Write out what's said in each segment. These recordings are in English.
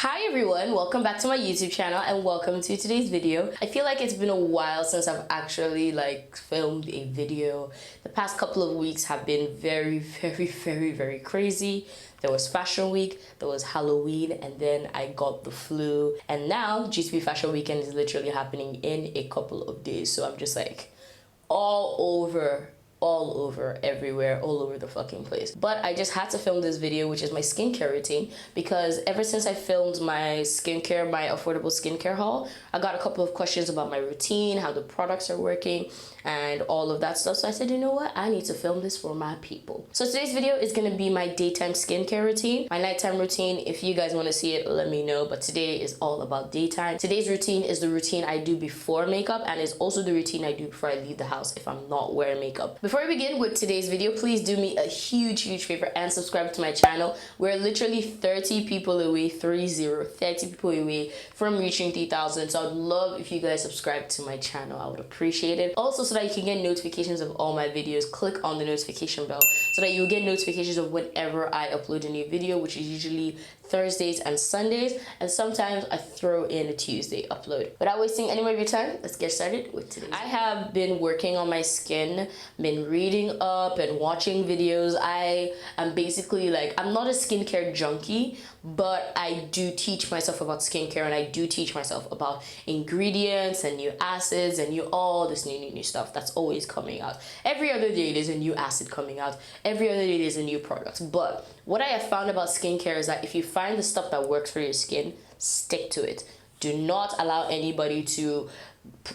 Hi everyone, welcome back to my YouTube channel and welcome to today's video. I feel like it's been a while since I've actually filmed a video. The past couple of weeks have been very crazy. There was Fashion Week, there was Halloween, and then I got the flu. And now GTB Fashion Weekend is literally happening in a couple of days. So I'm just like all over everywhere, all over the fucking place. But I just had to film this video, which is my skincare routine, because ever since I filmed my affordable skincare haul, I got a couple of questions about my routine, how the products are working, and all of that stuff. So I said, you know what, I need to film this for my people. So today's video is gonna be my daytime skincare routine. My nighttime routine, if you guys want to see it, let me know, but today is all about daytime. Today's routine is the routine I do before makeup, and is also the routine I do before I leave the house if I'm not wearing makeup. Before we begin with today's video, please do me a huge favor and subscribe to my channel. We're literally 30 people away, 30 people away from reaching 3,000. So I'd love if you guys subscribe to my channel. I would appreciate it. Also, so that you can get notifications of all my videos, click on the notification bell so that you'll get notifications of whenever I upload a new video, which is usually Thursdays and Sundays, and sometimes I throw in a Tuesday upload. Without wasting any more of your time, let's get started with today's video. I have been working on my skin, been reading up and watching videos. I am basically I'm not a skincare junkie, but I do teach myself about skincare, and I do teach myself about ingredients and new acids and all this new stuff that's always coming out. Every other day there's a new acid coming out. Every other day there's a new product. But what I have found about skincare is that if you find the stuff that works for your skin, stick to it. Do not allow anybody to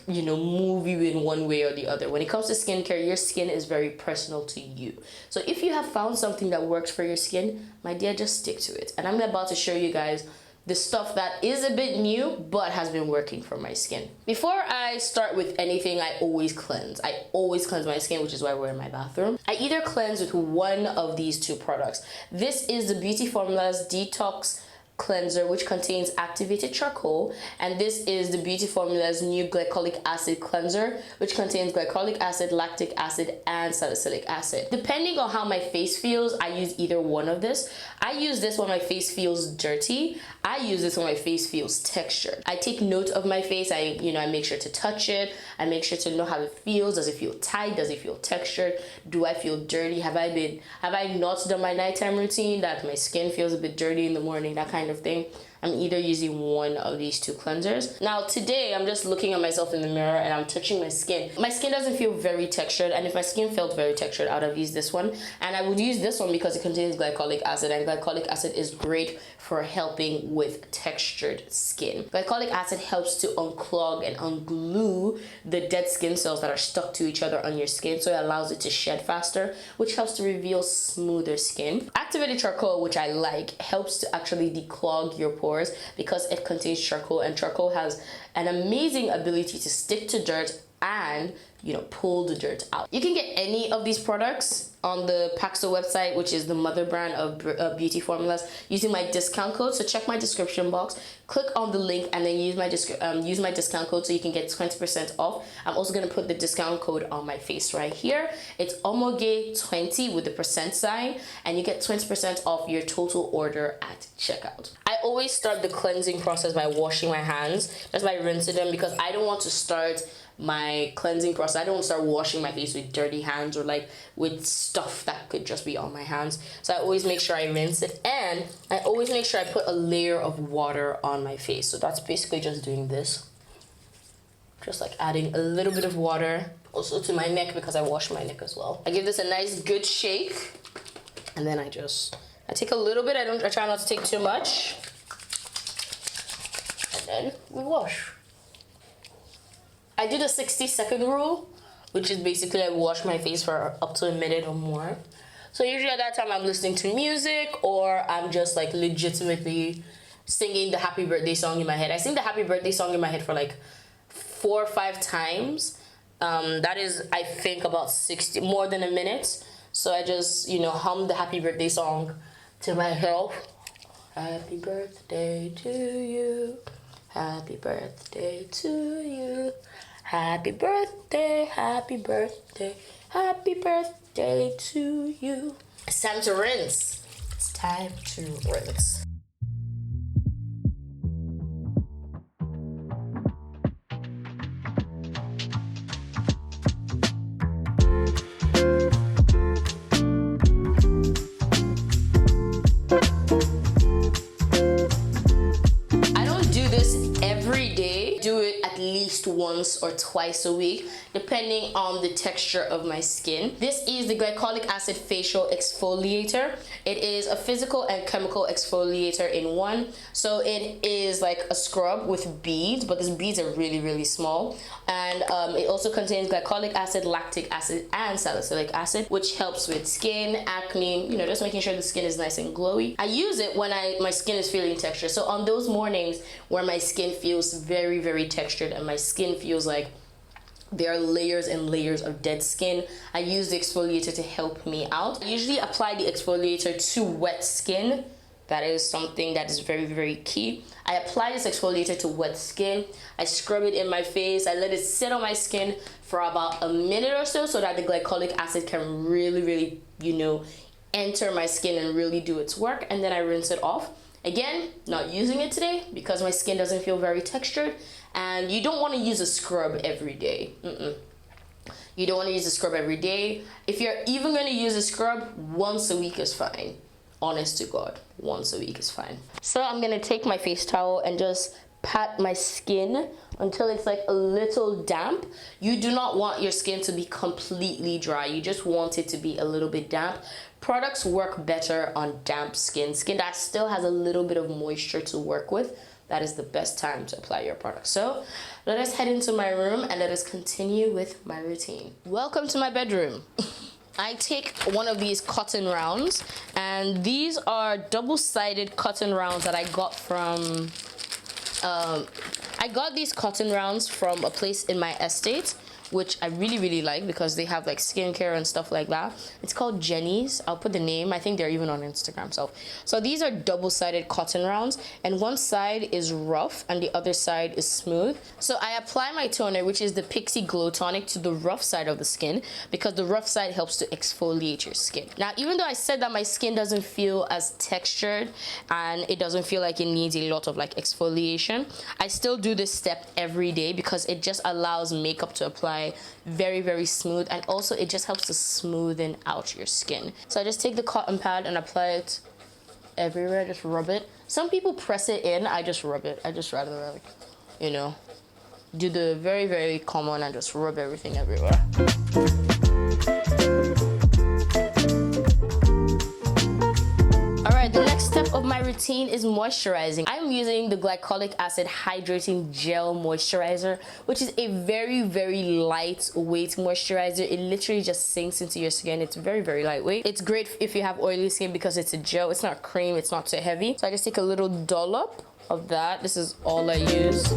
move you in one way or the other. When it comes to skincare, your skin is very personal to you. So if you have found something that works for your skin, my dear, just stick to it. And I'm about to show you guys the stuff that is a bit new but has been working for my skin. Before I start with anything, I always cleanse. I always cleanse my skin, which is why we're in my bathroom. I either cleanse with one of these two products. This is the Beauty Formula's Detox Cleanser, which contains activated charcoal, and this is the Beauty Formula's new glycolic acid cleanser, which contains glycolic acid, lactic acid, and salicylic acid. Depending on how my face feels, I use either one of this. I use this when my face feels dirty. I use this when my face feels textured. I take note of my face. I make sure to touch it. I make sure to know how it feels. Does it feel tight? Does it feel textured? Do I feel dirty? Have I not done my nighttime routine that my skin feels a bit dirty in the morning? That kind of thing. I'm either using one of these two cleansers. Now today I'm just looking at myself in the mirror and I'm touching my skin. My skin doesn't feel very textured, and if my skin felt very textured, I would have used this one. And I would use this one because it contains glycolic acid, and glycolic acid is great for helping with textured skin. Glycolic acid helps to unclog and unglue the dead skin cells that are stuck to each other on your skin, so it allows it to shed faster, which helps to reveal smoother skin. Activated charcoal, which I like, helps to actually declog your pores because it contains charcoal, and charcoal has an amazing ability to stick to dirt and pull the dirt out. You can get any of these products on the Paxo website, which is the mother brand of Beauty Formulas, using my discount code. So check my description box, click on the link, and then use my discount code so you can get 20% off. I'm also going to put the discount code on my face right here. It's OMOGE20 with the percent sign, and you get 20% off your total order at checkout. I always start the cleansing process by washing my hands, just by rinsing them, because I don't want to start my cleansing process. I don't start washing my face with dirty hands or with stuff that could just be on my hands. So I always make sure I rinse it, and I always make sure I put a layer of water on my face. So that's basically just doing this, just adding a little bit of water also to my neck, because I wash my neck as well. I give this a nice good shake, and then I take a little bit. I try not to take too much, and then we wash. I do the 60-second rule, which is basically I wash my face for up to a minute or more. So usually at that time I'm listening to music, or I'm just legitimately singing the happy birthday song in my head. I sing the happy birthday song in my head for 4 or 5 times. That is, I think, about more than a minute. So I just hum the happy birthday song to myself. Happy birthday to you. Happy birthday to you. Happy birthday, happy birthday, happy birthday to you. It's time to rinse. It's time to rinse. least once or twice a week, depending on the texture of my skin. This is the glycolic acid facial exfoliator. It is a physical and chemical exfoliator in one. So it is like a scrub with beads, but these beads are really, really small. And it also contains glycolic acid, lactic acid, and salicylic acid, which helps with skin, acne, you know, just making sure the skin is nice and glowy. I use it when my skin is feeling textured. So on those mornings where my skin feels very, very textured and my skin feels like there are layers and layers of dead skin, I use the exfoliator to help me out. I usually apply the exfoliator to wet skin. That is something that is very, very key. I apply this exfoliator to wet skin. I scrub it in my face. I let it sit on my skin for about a minute or so that the glycolic acid can really, really, you know, enter my skin and really do its work. And then I rinse it off. Again, not using it today because my skin doesn't feel very textured. And you don't want to use a scrub every day. You don't want to use a scrub every day. If you're even going to use a scrub, once a week is fine. Honest to God, once a week is fine. So I'm gonna take my face towel and just pat my skin until it's like a little damp. You do not want your skin to be completely dry. You just want it to be a little bit damp. Products work better on damp skin that still has a little bit of moisture to work with. That is the best time to apply your product. So let us head into my room and let us continue with my routine. Welcome to my bedroom. I take one of these cotton rounds, and these are double-sided cotton rounds that I got from, I got these cotton rounds from a place in my estate, which I really, really like because they have like skincare and stuff like that. It's called Jenny's. I'll put the name. I think they're even on Instagram. So these are double-sided cotton rounds, and one side is rough and the other side is smooth. So I apply my toner, which is the Pixi Glow Tonic, to the rough side of the skin because the rough side helps to exfoliate your skin. Now, even though I said that my skin doesn't feel as textured and it doesn't feel like it needs a lot of like exfoliation, I still do this step every day because it just allows makeup to apply very, very smooth, and also it just helps to smoothen out your skin. So I just take the cotton pad and apply it everywhere, just rub it. Some people press it in, I just rub it. I just rather like, you know, do the very, very common and just rub everything everywhere. Alright, the next step of my routine is moisturizing. I'm using the glycolic acid hydrating gel moisturizer, which is a very, very lightweight moisturizer. It literally just sinks into your skin. It's very, very lightweight. It's great if you have oily skin because it's a gel. It's not cream, it's not too heavy. So I just take a little dollop of that. This is all I use.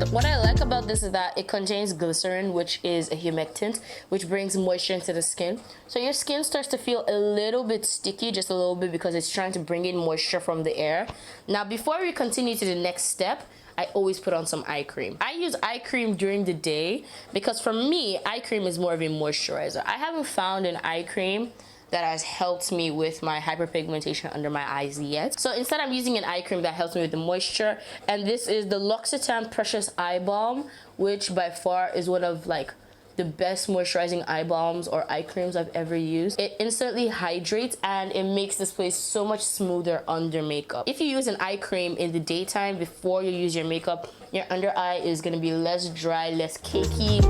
What I like about this is that it contains glycerin, which is a humectant, which brings moisture into the skin. So your skin starts to feel a little bit sticky, just a little bit, because it's trying to bring in moisture from the air. Now, before we continue to the next step, I always put on some eye cream. I use eye cream during the day because for me, eye cream is more of a moisturizer. I haven't found an eye cream that has helped me with my hyperpigmentation under my eyes yet. So instead I'm using an eye cream that helps me with the moisture, and this is the L'Occitane Precious Eye Balm, which by far is one of like the best moisturizing eye balms or eye creams I've ever used. It instantly hydrates and it makes this place so much smoother under makeup. If you use an eye cream in the daytime before you use your makeup, your under eye is gonna be less dry, less cakey.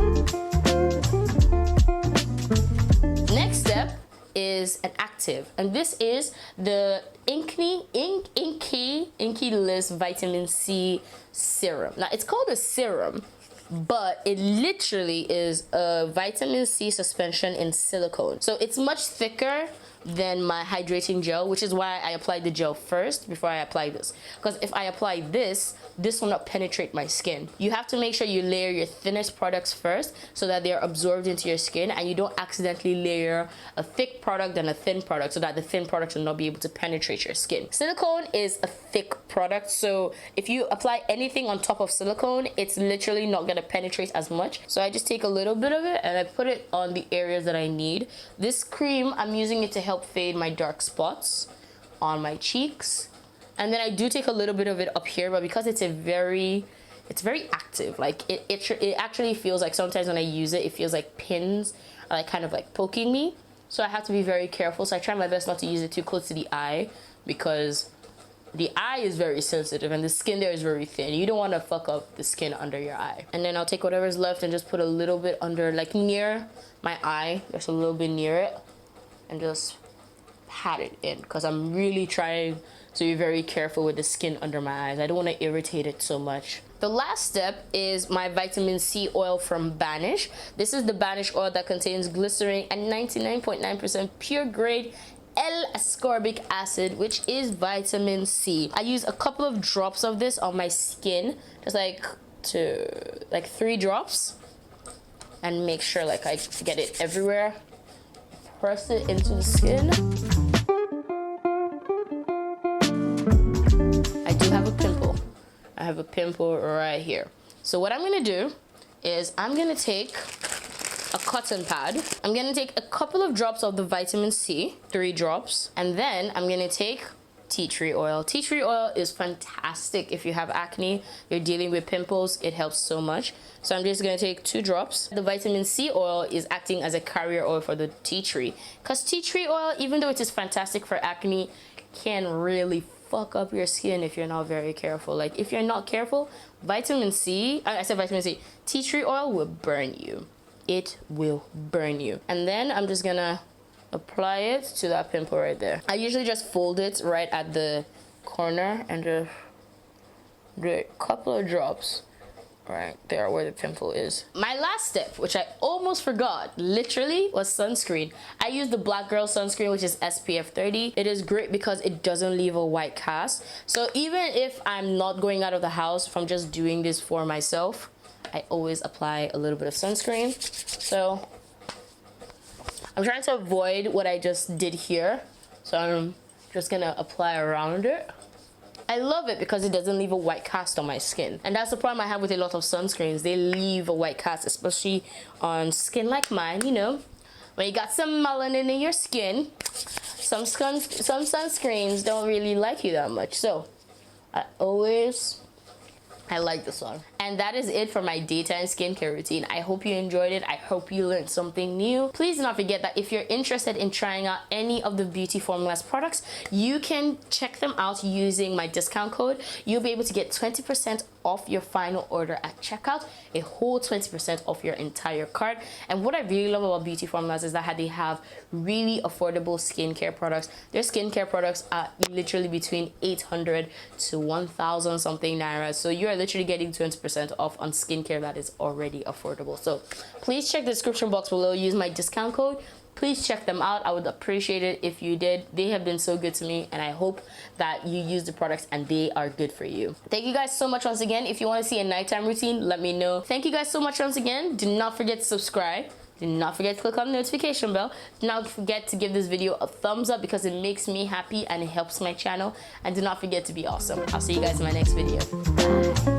Next step is an active, and this is the Inky List Vitamin C Serum. Now, it's called a serum, but it literally is a vitamin C suspension in silicone. So it's much thicker than my hydrating gel, which is why I applied the gel first before I apply this. Because if I apply this will not penetrate my skin. You have to make sure you layer your thinnest products first so that they're absorbed into your skin, and you don't accidentally layer a thick product and a thin product so that the thin product will not be able to penetrate your skin. Silicone is a thick product, so if you apply anything on top of silicone, it's literally not gonna penetrate as much. So I just take a little bit of it and I put it on the areas that I need. This cream, I'm using it to help fade my dark spots on my cheeks, and then I do take a little bit of it up here, but because it's very active, like it actually feels like sometimes when I use it, it feels like pins are like kind of like poking me. so I have to be very careful. So I try my best not to use it too close to the eye, because the eye is very sensitive and the skin there is very thin. You don't want to fuck up the skin under your eye. And then I'll take whatever's left and just put a little bit under, like near my eye, just a little bit near it, and just pat it in, because I'm really trying to be very careful with the skin under my eyes. I don't want to irritate it so much. The last step is my vitamin C oil from Banish. This is the Banish oil that contains glycerin and 99.9% pure grade L-ascorbic acid, which is vitamin C. I use a couple of drops of this on my skin, just like 3 drops, and make sure like I get it everywhere. Press it into the skin. I do have a pimple. I have a pimple right here. So what I'm gonna do is I'm gonna take a cotton pad. I'm gonna take a couple of drops of the vitamin C, 3 drops, and then I'm gonna take tea tree oil. Tea tree oil is fantastic if you have acne, you're dealing with pimples, it helps so much. So I'm just gonna take 2 drops. The vitamin C oil is acting as a carrier oil for the tea tree, because tea tree oil, even though it is fantastic for acne, can really fuck up your skin if you're not very careful. Like if you're not careful, vitamin C, I said vitamin C, tea tree oil will burn you. It will burn you. And then I'm just gonna apply it to that pimple right there. I usually just fold it right at the corner and just do a couple of drops right there where the pimple is. My last step, which I almost forgot, literally, was sunscreen. I use the Black Girl sunscreen, which is SPF 30. It is great because it doesn't leave a white cast. So even if I'm not going out of the house, if I'm just doing this for myself, I always apply a little bit of sunscreen. So I'm trying to avoid what I just did here. So I'm just gonna apply around it. I love it because it doesn't leave a white cast on my skin. And that's the problem I have with a lot of sunscreens. They leave a white cast, especially on skin like mine, you know. When you got some melanin in your skin, some sunscreens don't really like you that much. So I like this one. And that is it for my daytime skincare routine. I hope you enjoyed it. I hope you learned something new. Please do not forget that if you're interested in trying out any of the Beauty Formulas products, you can check them out using my discount code. You'll be able to get 20% off your final order at checkout, a whole 20% off your entire cart. And what I really love about Beauty Formulas is that they have really affordable skincare products. Their skincare products are literally between 800 to 1,000 something naira. So you're literally getting 20% off on skincare that is already affordable. So please check the description box below. Use my discount code. Please check them out. I would appreciate it if you did. They have been so good to me, and I hope that you use the products and they are good for you. Thank you guys so much once again. If you want to see a nighttime routine, let me know. Thank you guys so much once again. Do not forget to subscribe. Do not forget to click on the notification bell. Do not forget to give this video a thumbs up because it makes me happy and it helps my channel. And do not forget to be awesome. I'll see you guys in my next video. Bye.